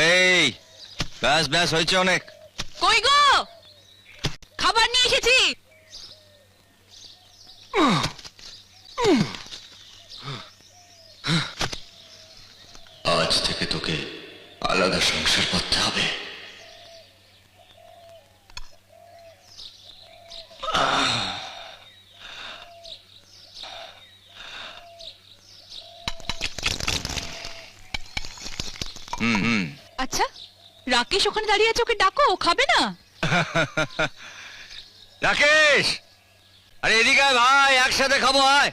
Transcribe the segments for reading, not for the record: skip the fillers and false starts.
এই ব্যাস ব্যাস হয়েছে অনেক। কই গো, খাবার নিয়ে এসেছি। আজ থেকে তোকে আলাদা সংসার করতে হবে। আচ্ছা, রাকেশ ওখানে দাঁড়িয়ে আছে, ওকে ডাকো, ও খাবে না? রাকেশ, আরে এদিকে আয় ভাই, একসাথে খাবো আয়।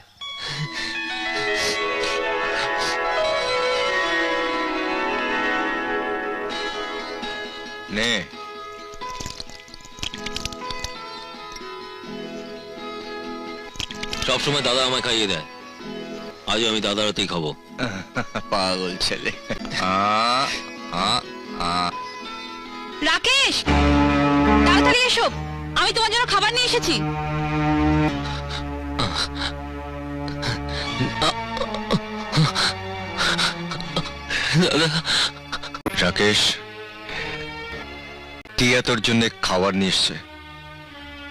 নে সবসময় দাদা আমায় খাইয়ে দেয়, আজও আমি দাদার হাতেই খাবো। পাগল ছেলে। রাকেশ, তাড়াতাড়ি এসো, আমি তোমার জন্য খাবার নিয়ে এসেছি। দাদা। রাকেশ, টিয়া তোর জন্য খাবার নিয়ে এসছে,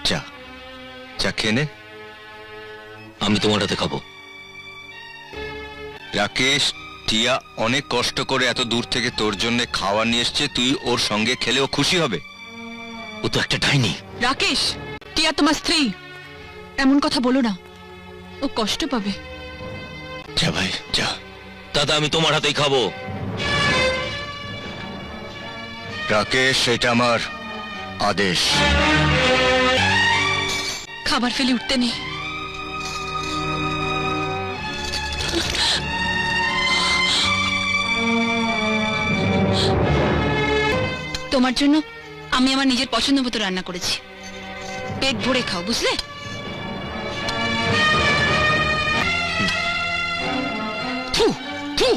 যা যা খেয়ে নে। আমি তোমার হাতে খাবো। রাকেশ, টিয়া অনেক কষ্ট করে এত দূর থেকে তোর জন্য খাবার নিয়ে এসছে, তুই ওর সঙ্গে খেলে ও খুশি হবে। ও তো একটা ডাইনি। রাকেশ, টিয়া তোমার স্ত্রী, এমন কথা বলো না, ও কষ্ট পাবে। যা ভাই যা। দাদা, আমি তোমার হাতেই খাবো। রাকেশ, এটা আমার আদেশ। খাবার ফেলে উঠতে নেই। তোমার জন্য আমি আমার নিজের পছন্দ মতো রান্না করেছি, পেট ভরে খাও, বুঝলে? ফু, ফু।